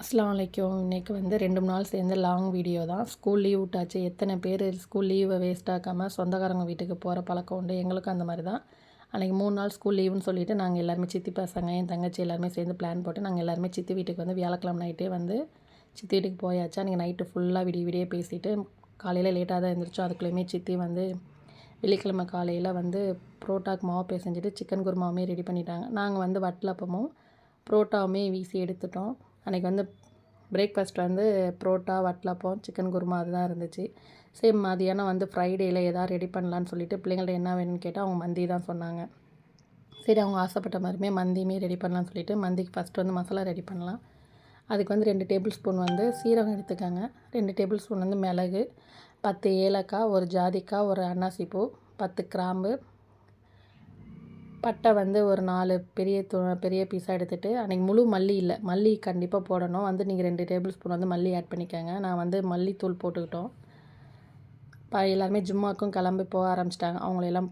அஸ்ஸலாமு அலைக்கும். இன்றைக்கி வந்து 2 3 நாள் சேர்ந்து லாங் வீடியோ தான். ஸ்கூல் லீவ் விட்டாச்சு. எத்தனை பேர் ஸ்கூல் லீவை வேஸ்ட் ஆக்காமல் சொந்தக்காரங்க வீட்டுக்கு போகிற பழக்கம் உண்டு. எங்களுக்கும் அந்த மாதிரி தான். அன்றைக்கி 3 நாள் ஸ்கூல் லீவுன்னு சொல்லிவிட்டு நாங்கள் எல்லாருமே சித்தி பசங்க என் தங்கச்சி எல்லாருமே சேர்ந்து பிளான் போட்டு நாங்கள் எல்லாருமே சித்தி வீட்டுக்கு வந்து வியாழக்கிழமை நைட்டே வந்து சித்தி வீட்டுக்கு போயாச்சு. அன்றைக்கி நைட்டு ஃபுல்லாக விடிய பேசிவிட்டு காலையில் லேட்டாக தான் எழுந்திரிச்சோம். அதுக்குள்ளேயுமே சித்தி வந்து வெள்ளிக்கிழமை காலையில் வந்து புரோட்டாக்கு மாவு பிசைஞ்சிட்டு சிக்கன் குருமாவுமே ரெடி பண்ணிட்டாங்க. நாங்கள் வந்து வட்டலப்பமும் புரோட்டாவுமே வீசி எடுத்துட்டோம். அன்றைக்கி வந்து பிரேக்ஃபாஸ்ட் வந்து புரோட்டா வட்டலப்பம் சிக்கன் குருமா அதுதான் இருந்துச்சு. சரி மதியானம் வந்து ஃப்ரைடேயில் எதாவது ரெடி பண்ணலான்னு சொல்லிட்டு பிள்ளைங்கள்ட்ட என்ன வேணும்னு கேட்டால் அவங்க மந்தி தான் சொன்னாங்க. சரி அவங்க ஆசைப்பட்ட மாதிரியுமே மந்தியுமே ரெடி பண்ணலான்னு சொல்லிட்டு மந்திக்கு ஃபஸ்ட்டு வந்து மசாலா ரெடி பண்ணலாம். அதுக்கு வந்து 2 டேபிள் ஸ்பூன் வந்து சீரகம் எடுத்துக்கோங்க. 2 டேபிள் ஸ்பூன் வந்து மிளகு, 10 ஏலக்காய், ஒரு ஜாதிக்காய், ஒரு அன்னாசிப்பூ, 10 கிராம்பு, பட்டை வந்து ஒரு 4 பெரிய பீஸாக எடுத்துகிட்டு அன்றைக்கி முழு மல்லி இல்லை, மல்லி கண்டிப்பாக போடணும். வந்து நீங்கள் 2 டேபிள் ஸ்பூன் வந்து மல்லி ஆட் பண்ணிக்கோங்க. நான் வந்து மல்லித்தூள் போட்டுக்கிட்டோம். எல்லாருமே ஜும்மாக்கும் கிளம்பி போக ஆரம்பிச்சிட்டாங்க. அவங்களெல்லாம்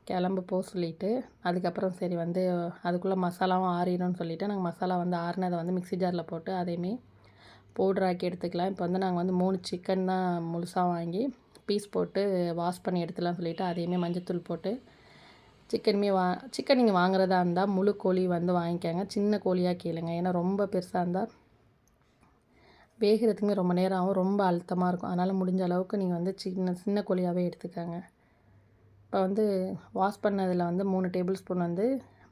கிளம்பு போக சொல்லிவிட்டு அதுக்கப்புறம் சரி வந்து அதுக்குள்ளே மசாலாவும் ஆறிடும்னு சொல்லிவிட்டு நாங்கள் மசாலா வந்து ஆறினதை வந்து மிக்ஸி ஜாரில் போட்டு அதையுமே பவுட்ராக்கி எடுத்துக்கலாம். இப்போ வந்து நாங்கள் வந்து 3 சிக்கன் தான் முழுசாக வாங்கி பீஸ் போட்டு வாஷ் பண்ணி எடுத்துலாம்னு சொல்லிவிட்டு அதையுமே மஞ்சத்தூள் போட்டு சிக்கன் நீங்கள் வாங்குறதா இருந்தால் முழு கோழி வந்து வாங்கிக்கோங்க. சின்ன கோழியாக கேளுங்க. ஏன்னா ரொம்ப பெருசாக இருந்தால் வேகிறதுக்குமே ரொம்ப நேரம் ஆகும், ரொம்ப அழுத்தமாக இருக்கும். அதனால் முடிஞ்ச அளவுக்கு நீங்கள் வந்து சின்ன கோழியாகவே எடுத்துக்கோங்க. இப்போ வந்து வாஷ் பண்ணதில் வந்து 3 டேபிள் ஸ்பூன் வந்து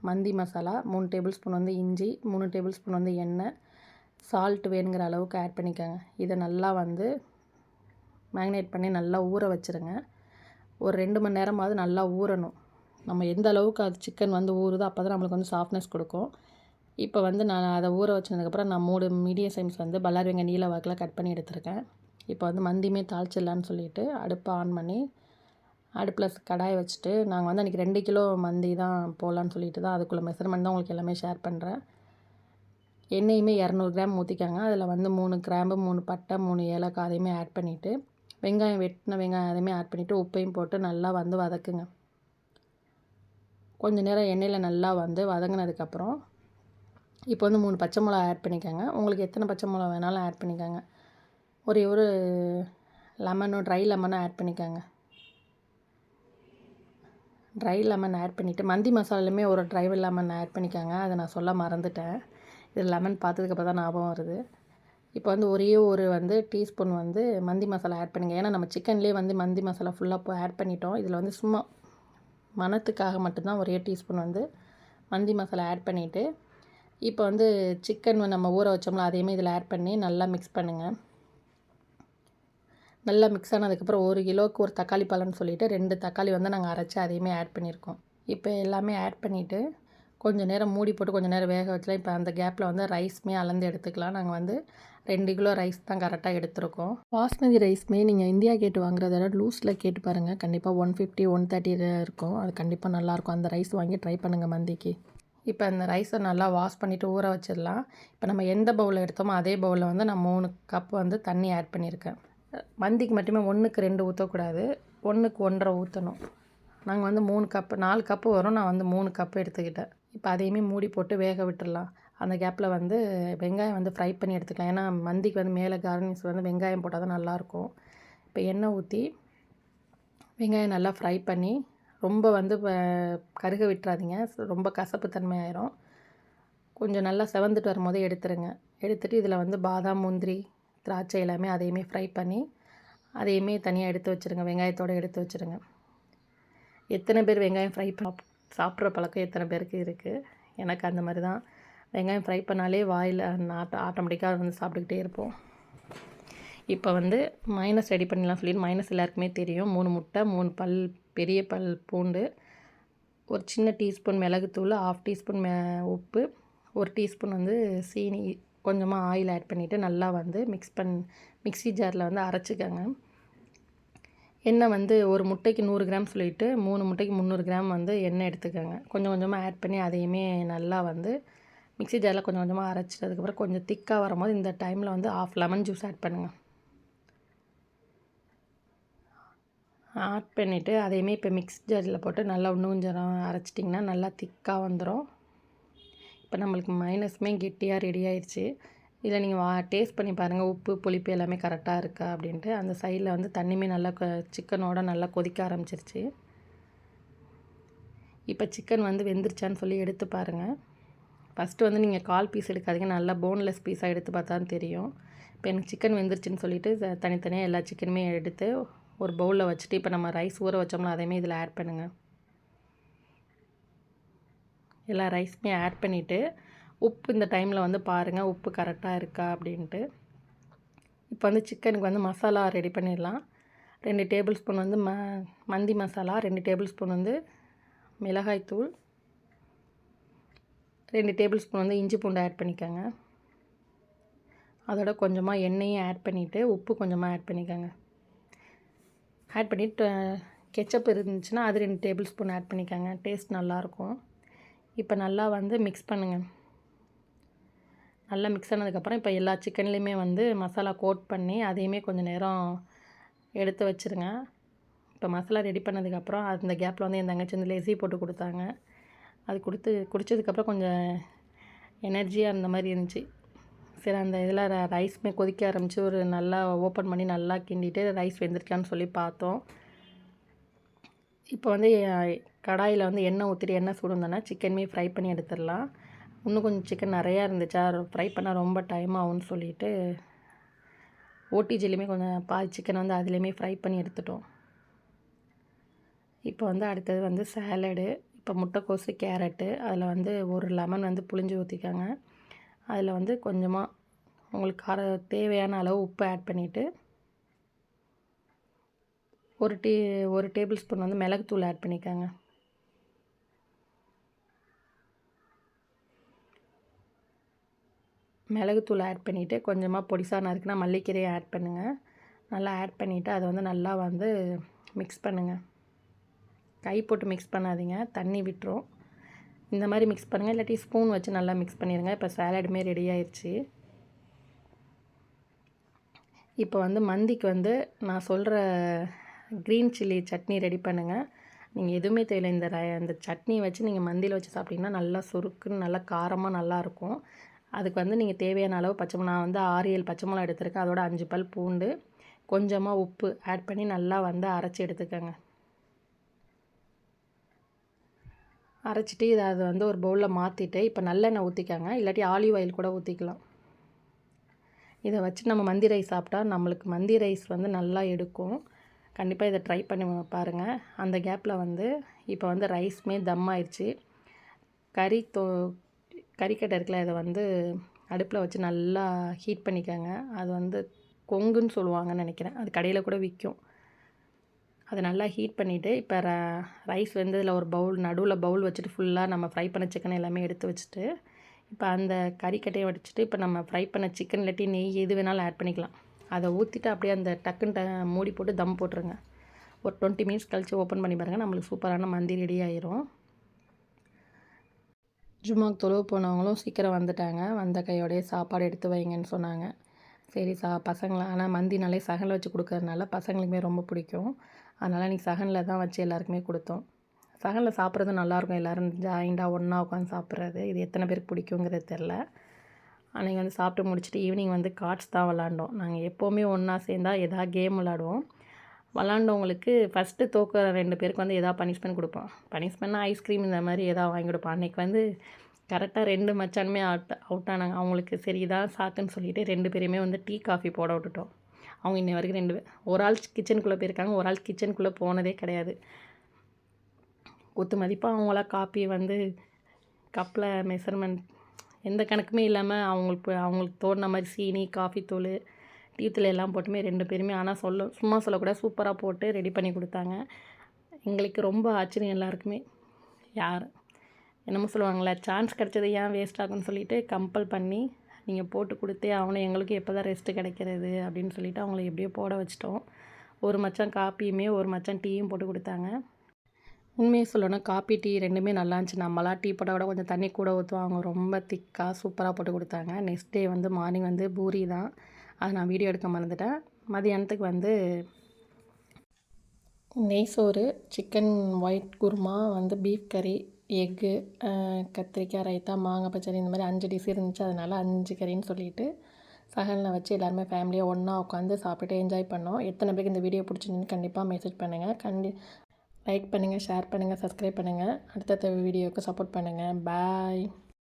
மந்தி மசாலா, 3 டேபிள் ஸ்பூன் வந்து இஞ்சி, 3 டேபிள் ஸ்பூன் வந்து எண்ணெய், சால்ட் வேணுங்கிற அளவுக்கு ஆட் பண்ணிக்கோங்க. இதை நல்லா வந்து மேக்னேட் பண்ணி நல்லா ஊற வச்சுருங்க. ஒரு 2 மணி நேரமாவது நல்லா ஊறணும். நம்ம எந்த அளவுக்கு அது சிக்கன் வந்து ஊறுதோ அப்போ தான் நம்மளுக்கு வந்து சாஃப்ட்னஸ் கொடுக்கும். இப்போ வந்து நான் அதை ஊற வச்சதுக்கப்புறம் நான் 3 மீடியம் சைஸ் வந்து பல்லாரி வெங்காயம் நீல வாக்கில் கட் பண்ணி எடுத்துருக்கேன். இப்போ வந்து மந்தியுமே தாளிச்சிடலான்னு சொல்லிவிட்டு அடுப்பை ஆன் பண்ணி அடுப்பில் கடாயை வச்சுட்டு நாங்கள் வந்து அன்றைக்கி 2 கிலோ மந்தி தான் போடலான்னு சொல்லிட்டு தான் அதுக்குள்ளே மெஷர்மெண்ட் தான் உங்களுக்கு எல்லாமே ஷேர் பண்ணுறேன். எண்ணெயுமே 200 கிராம் ஊற்றிக்காங்க. அதில் வந்து 3 கிராம்பு, 3 பட்டை, 3 ஏலக்காய் அதையுமே ஆட் பண்ணிவிட்டு வெட்டின வெங்காயம் அதையுமே ஆட் பண்ணிவிட்டு உப்பையும் போட்டு நல்லா வந்து வதக்குங்க. கொஞ்சம் நேரம் எண்ணெயில் நல்லா வந்து வதங்கினதுக்கப்புறம் இப்போ வந்து 3 பச்சை மிளகா ஆட் பண்ணிக்கோங்க. உங்களுக்கு எத்தனை பச்சை மிளகா வேணாலும் ஆட் பண்ணிக்கோங்க. ஒரே ஒரு ட்ரை லெமனும் ஆட் பண்ணிக்கோங்க. ட்ரை லெமன் ஆட் பண்ணிவிட்டு மந்தி மசாலாலுமே ஒரு ட்ரை லெமன் ஆட் பண்ணிக்கோங்க. அதை நான் சொல்ல மறந்துட்டேன். இது லெமன் பார்த்ததுக்கப்புறம் தான் ஞாபகம் வருது. இப்போ வந்து ஒரே ஒரு வந்து டீஸ்பூன் வந்து மந்தி மசாலா ஆட் பண்ணுங்கள். ஏன்னா நம்ம சிக்கன்லேயே வந்து மந்தி மசாலா ஃபுல்லாக ஆட் பண்ணிட்டோம். இதில் வந்து சும்மா மணத்துக்காக மட்டும்தான் ஒரே டீஸ்பூன் வந்து மந்தி மசாலா ஆட் பண்ணிவிட்டு இப்போ வந்து சிக்கன் நம்ம ஊற வச்சோம்ல அதையுமே இதில் ஆட் பண்ணி நல்லா மிக்ஸ் பண்ணுங்கள். நல்லா மிக்ஸ் ஆனதுக்கப்புறம் 1 கிலோவுக்கு ஒரு தக்காளி பழம்னு சொல்லிவிட்டு 2 தக்காளி வந்து நாங்கள் அரைச்சி அதையுமே ஆட் பண்ணியிருக்கோம். இப்போ எல்லாமே ஆட் பண்ணிவிட்டு கொஞ்சம் நேரம் மூடி போட்டு கொஞ்சம் நேரம் வேக வச்சலாம். இப்போ அந்த கேப்பில் வந்து ரைஸுமே அளந்து எடுத்துக்கலாம். நாங்கள் வந்து 2 கிலோ ரைஸ் தான் கரெக்டாக எடுத்துருக்கோம். பாஸ்மதி ரைஸ்மே நீங்கள் இந்தியா கேட்டு வாங்குறத விட லூஸில் கேட்டு பாருங்கள். கண்டிப்பாக 150 130 இருக்கும். அது கண்டிப்பாக நல்லாயிருக்கும். அந்த ரைஸ் வாங்கி ட்ரை பண்ணுங்கள் மந்திக்கு. இப்போ அந்த ரைஸை நல்லா வாஷ் பண்ணிவிட்டு ஊற வச்சிடலாம். இப்போ நம்ம எந்த பவுலில் எடுத்தோமோ அதே பவுலில் வந்து நான் 3 கப் வந்து தண்ணி ஆட் பண்ணியிருக்கேன். மந்திக்கு மட்டுமே 1க்கு 2 ஊற்றக்கூடாது, 1க்கு 1.5 ஊற்றணும். நாங்கள் வந்து 3 கப்பு 4 கப்பு வரும், நான் வந்து 3 கப்பு எடுத்துக்கிட்டேன். இப்போ அதையுமே மூடி போட்டு வேக விட்டுடலாம். அந்த கேப்பில் வந்து வெங்காயம் வந்து ஃப்ரை பண்ணி எடுத்துக்கலாம். ஏன்னா மந்திக்கு வந்து மேலே கார்னிஷ் வந்து வெங்காயம் போட்டால் தான் நல்லாயிருக்கும். இப்போ எண்ணெய் ஊற்றி வெங்காயம் நல்லா ஃப்ரை பண்ணி ரொம்ப வந்து கருக விட்டுறாதீங்க, ரொம்ப கசப்பு தன்மை ஆயிரும். கொஞ்சம் நல்லா செவந்துட்டு வரும்போதே எடுத்துருங்க. எடுத்துகிட்டு இதில் வந்து பாதாம், முந்திரி, திராட்சை எல்லாமே அதையுமே ஃப்ரை பண்ணி அதையுமே தனியாக எடுத்து வச்சுருங்க. வெங்காயத்தோடு எடுத்து வச்சுருங்க. எத்தனை பேர் வெங்காயம் ஃப்ரை சாப்பிட்ற பழக்கம் எத்தனை பேருக்கு இருக்குது? எனக்கு அந்த மாதிரி தான். வெங்காயம் ஃப்ரை பண்ணாலே வாயில் ஆட்டோமேட்டிக்காக வந்து சாப்பிட்டுக்கிட்டே இருப்போம். இப்போ வந்து மைனஸ் ரெடி பண்ணலாம் சொல்லிட்டு மைனஸ் எல்லாருக்குமே தெரியும். 3 முட்டை, 3 பெரிய பல் பூண்டு, ஒரு சின்ன டீஸ்பூன் மிளகுத்தூள், 1/2 டீஸ்பூன் உப்பு, 1 டீஸ்பூன் வந்து சீனி, கொஞ்சமாக ஆயில் ஆட் பண்ணிவிட்டு நல்லா வந்து மிக்ஸி ஜாரில் வந்து அரைச்சிக்கோங்க. எண்ணெய் வந்து ஒரு முட்டைக்கு 100 கிராம் சொல்லிவிட்டு 3 முட்டைக்கு 300 கிராம் வந்து எண்ணெய் எடுத்துக்கோங்க. கொஞ்சம் கொஞ்சமாக ஆட் பண்ணி அதையுமே நல்லா வந்து மிக்ஸி ஜாரில் கொஞ்சம் கொஞ்சமாக அரைச்சிட்டதுக்கப்புறம் கொஞ்சம் திக்காக வரும்போது இந்த டைமில் வந்து 1/2 லெமன் ஜூஸ் ஆட் பண்ணுங்கள். ஆட் பண்ணிவிட்டு அதையுமே இப்போ மிக்ஸி ஜாரில் போட்டு நல்லா இன்னும் கொஞ்சம் அரைச்சிட்டிங்கன்னா நல்லா திக்காக வந்துடும். இப்போ நம்மளுக்கு மைனஸுமே கெட்டியாக ரெடி ஆயிடுச்சு. இதில் நீங்கள் டேஸ்ட் பண்ணி பாருங்கள், உப்பு புளிப்பு எல்லாமே கரெக்டாக இருக்கா அப்படின்ட்டு. அந்த சைடில் வந்து தண்ணியுமே நல்லா சிக்கனோட நல்லா கொதிக்க ஆரம்பிச்சிருச்சு. இப்போ சிக்கன் வந்து வெந்துருச்சான்னு சொல்லி எடுத்து பாருங்கள். ஃபஸ்ட்டு வந்து நீங்கள் கால் பீஸ் எடுக்காதீங்க, நல்லா போன்லெஸ் பீஸாக எடுத்து பார்த்தா தான் தெரியும். இப்போ எனக்கு சிக்கன் வெந்துருச்சுன்னு சொல்லிவிட்டு தனித்தனியாக எல்லா சிக்கனுமே எடுத்து ஒரு பவுலில் வச்சுட்டு, இப்போ நம்ம ரைஸ் ஊற வச்சோம்னா அதையுமே இதில் ஆட் பண்ணுங்கள். எல்லா ரைஸுமே ஆட் பண்ணிவிட்டு உப்பு இந்த டைமில் வந்து பாருங்கள், உப்பு கரெக்டாக இருக்கா அப்படின்ட்டு. இப்போ வந்து சிக்கனுக்கு வந்து மசாலா ரெடி பண்ணிடலாம். 2 டேபிள் ஸ்பூன் வந்து மந்தி மசாலா, 2 டேபிள் ஸ்பூன் வந்து மிளகாய்த்தூள், 2 டேபிள் ஸ்பூன் வந்து இஞ்சி பூண்டு ஆட் பண்ணிக்கோங்க. அதோட கொஞ்சமாக எண்ணெயும் ஆட் பண்ணிவிட்டு உப்பு கொஞ்சமாக ஆட் பண்ணிக்கோங்க. ஆட் பண்ணிவிட்டு கெச்சப் இருந்துச்சுன்னா அது 2 டேபிள் ஸ்பூன் ஆட் பண்ணிக்கோங்க. டேஸ்ட் நல்லாயிருக்கும். இப்போ நல்லா வந்து மிக்ஸ் பண்ணுங்கள். நல்லா மிக்ஸ் ஆனதுக்கப்புறம் இப்போ எல்லா சிக்கன்லேயுமே வந்து மசாலா கோட் பண்ணி அதையுமே கொஞ்சம் நேரம் எடுத்து வச்சுருங்க. இப்போ மசாலா ரெடி பண்ணதுக்கப்புறம் அந்த கேப்பில் வந்து என் தங்கச்சி வந்து லெசி போட்டு கொடுத்தாங்க. அது குடித்ததுக்கப்புறம் கொஞ்சம் எனர்ஜியாக இருந்த மாதிரி இருந்துச்சு. சரி, அந்த இதில் ரைஸுமே கொதிக்க ஆரம்பித்து ஒரு நல்லா ஓப்பன் பண்ணி நல்லா கிண்டிட்டு ரைஸ் வெந்திருக்கான்னு சொல்லி பார்த்தோம். இப்போ வந்து கடாயில் வந்து எண்ணெய் ஊற்றிட்டு எண்ணெய் சூடுந்தோன்னா சிக்கனுமே ஃப்ரை பண்ணி எடுத்துடலாம். இன்னும் கொஞ்சம் சிக்கன் நிறையா இருந்துச்சா, ஃப்ரை பண்ணால் ரொம்ப டைம் ஆகும்னு சொல்லிவிட்டு ஓடிஜிலையுமே கொஞ்சம் பாதி சிக்கன் வந்து அதுலேயுமே ஃப்ரை பண்ணி எடுத்துட்டோம். இப்போ வந்து அடுத்தது வந்து சாலடு. இப்போ முட்டைக்கோஸு, கேரட்டு, அதில் வந்து ஒரு லெமன் வந்து புழிஞ்சு ஊற்றிக்கோங்க. அதில் வந்து கொஞ்சமாக உங்களுக்கு தேவையான அளவு உப்பு ஆட் பண்ணிவிட்டு ஒரு டேபிள் ஸ்பூன் வந்து மிளகுத்தூள் ஆட் பண்ணிக்கோங்க. மிளகுத்தூள் ஆட் பண்ணிவிட்டு கொஞ்சமாக பொடிசாக நறுக்குனா மல்லிக்கீரையை ஆட் பண்ணுங்கள். நல்லா ஆட் பண்ணிவிட்டு அதை வந்து நல்லா வந்து மிக்ஸ் பண்ணுங்கள். கை போட்டு மிக்ஸ் பண்ணாதீங்க, தண்ணி விட்டுரும். இந்த மாதிரி மிக்ஸ் பண்ணுங்கள், இல்லாட்டி ஸ்பூன் வச்சு நல்லா மிக்ஸ் பண்ணிடுங்க. இப்போ சாலடுமே ரெடி ஆயிடுச்சு. இப்போ வந்து மந்திக்கு வந்து நான் சொல்கிற க்ரீன் சில்லி சட்னி ரெடி பண்ணுங்கள். நீங்கள் எதுவுமே தேவையில்லை, இந்த சட்னி வச்சு நீங்கள் மந்தியில் வச்சு சாப்பிட்டிங்கன்னா நல்லா சுருக்குன்னு நல்லா காரமாக நல்லாயிருக்கும். அதுக்கு வந்து நீங்கள் தேவையான அளவு நான் வந்து 6-7 பச்சை மிளகா எடுத்துருக்கேன். அதோட 5 பல் பூண்டு, கொஞ்சமாக உப்பு ஆட் பண்ணி நல்லா வந்து அரைச்சி எடுத்துக்கோங்க. அரைச்சிட்டு அதை வந்து ஒரு பவுலில் மாற்றிட்டு இப்போ நல்லெண்ணெய் ஊற்றிக்கோங்க, இல்லாட்டி ஆலிவ் ஆயில் கூட ஊற்றிக்கலாம். இதை வச்சு நம்ம மந்தி ரைஸ் சாப்பிட்டா நம்மளுக்கு மந்தி ரைஸ் வந்து நல்லா எடுக்கும். கண்டிப்பாக இதை ட்ரை பண்ணி பாருங்கள். அந்த கேப்பில் வந்து இப்போ வந்து ரைஸ்மே தம் ஆயிடுச்சு. கறிக்கட்டை இருக்குல்ல, அதை வந்து அடுப்பில் வச்சு நல்லா ஹீட் பண்ணிக்கோங்க. அது வந்து கொங்குன்னு சொல்லுவாங்கன்னு நினைக்கிறேன், அது கடையில் கூட விற்கும். அதை நல்லா ஹீட் பண்ணிவிட்டு இப்போ ரைஸ் வந்து இதில் ஒரு நடுவில் பவுல் வச்சுட்டு ஃபுல்லாக நம்ம ஃப்ரை பண்ண சிக்கன் எல்லாமே எடுத்து வச்சுட்டு இப்போ அந்த கறிக்கட்டையை வடிச்சிட்டு இப்போ நம்ம ஃப்ரை பண்ண சிக்கன் இல்லாட்டி நெய் எது வேணாலும் ஆட் பண்ணிக்கலாம். அதை ஊற்றிட்டு அப்படியே அந்த டக்குன்னு மூடி போட்டு தம் போட்டுருங்க. ஒரு 20 மினிட்ஸ் கழித்து ஓப்பன் பண்ணி பாருங்கள், நம்மளுக்கு சூப்பரான மந்தி ரெடி ஆயிரும். ஜும்மாக்கு தொழுவு போனவங்களும் சீக்கிரம் வந்துட்டாங்க. வந்த கையோடையே சாப்பாடு எடுத்து வைங்கன்னு சொன்னாங்க. சரி ஆனால் மந்தினாலே சகனில் வச்சு கொடுக்கறதுனால பசங்களுக்குமே ரொம்ப பிடிக்கும். அதனால் இன்றைக்கி சகனில் தான் வச்சு எல்லாருக்குமே கொடுத்தோம். சகனில் சாப்பிட்றது நல்லாயிருக்கும், எல்லோரும் ஜாயிண்டாக ஒன்றா உட்காந்து சாப்பிட்றது. இது எத்தனை பேருக்கு பிடிக்குங்கிறது தெரில. அன்றைக்கி வந்து சாப்பிட்டு முடிச்சுட்டு ஈவினிங் வந்து கார்ட்ஸ் தான் விளாண்டோம். நாங்கள் எப்போவுமே ஒன்றா சேர்ந்தால் எதாவது கேம் விளாடுவோம். விளாண்டவங்களுக்கு ஃபஸ்ட்டு தோக்குற 2 பேருக்கு வந்து எதாவது பனிஷ்மெண்ட் கொடுப்போம். பனிஷ்மெண்ட்னா ஐஸ்கிரீம் இந்த மாதிரி எதாவது வாங்கி கொடுப்போம். அன்றைக்கி வந்து கரெக்டாக 2 மச்சானுமே அவுட் ஆனாங்க. அவங்களுக்கு சரி இதான் சாக்குன்னு சொல்லிவிட்டு 2 பேரையுமே வந்து டீ காஃபி போட விட்டுட்டோம். அவங்க இன்னை வரைக்கும் 2 பேர், ஒரு ஆள் கிச்சனுக்குள்ளே போயிருக்காங்க, ஒரு ஆள் கிச்சனுக்குள்ளே போனதே கிடையாது. குத்து மதிப்பாக அவங்களா காப்பி வந்து கப்பில் மெஷர்மெண்ட் எந்த கணக்குமே இல்லாமல் அவங்களுக்கு தோணுன மாதிரி சீனி, காஃபி தூள், டீ தூள் எல்லாம் போட்டுமே 2 பேருமே ஆனால் சும்மா சொல்லக்கூடாது, சூப்பராக போட்டு ரெடி பண்ணி கொடுத்தாங்க. எங்களுக்கு ரொம்ப ஆச்சரியம் எல்லாருக்குமே. என்னமோ சொல்லுவாங்களே, சான்ஸ் கிடச்சது ஏன் வேஸ்ட் ஆகுன்னு சொல்லிவிட்டு கம்பல் பண்ணி நீங்கள் போட்டு கொடுத்தே அவனை எங்களுக்கு எப்போ தான் ரெஸ்ட்டு கிடைக்கிறது அப்படின்னு சொல்லிவிட்டு அவங்கள எப்படியோ போட வச்சிட்டோம். ஒரு மச்சான் காப்பியுமே ஒரு மச்சான் டீயும் போட்டு கொடுத்தாங்க. உண்மையை சொல்லணும், காப்பி டீ 2மே நல்லா இருந்துச்சு. நம்மளாம் டீ போட்டால் கூட கொஞ்சம் தண்ணி கூட ஊற்றுவோம், அவங்க ரொம்ப திக்காக சூப்பராக போட்டு கொடுத்தாங்க. நெக்ஸ்ட் டே வந்து மார்னிங் வந்து பூரி தான், அது நான் வீடியோ எடுக்க மறந்துட்டேன். மதியானத்துக்கு வந்து நெய் சோறு, சிக்கன் ஒயிட் குருமா, வந்து பீஃப் கறி, எக்கு, கத்திரிக்காய் ரைத்தா, மாங்காய் பச்சடி இந்த மாதிரி 5 டிஷ் இருந்துச்சு. அதனால் 5 கறின்னு சொல்லிட்டு சகலில் வச்சு எல்லாருமே ஃபேமிலியாக ஒன்றா உட்காந்து சாப்பிட்டு என்ஜாய் பண்ணோம். எத்தனை பேருக்கு இந்த வீடியோ பிடிச்சிருந்துன்னு கண்டிப்பாக மெசேஜ் பண்ணுங்கள். லைக் பண்ணுங்கள், ஷேர் பண்ணுங்கள், சப்ஸ்கிரைப் பண்ணுங்கள். அடுத்தடுத்த வீடியோவுக்கு சப்போர்ட் பண்ணுங்கள். பாய்.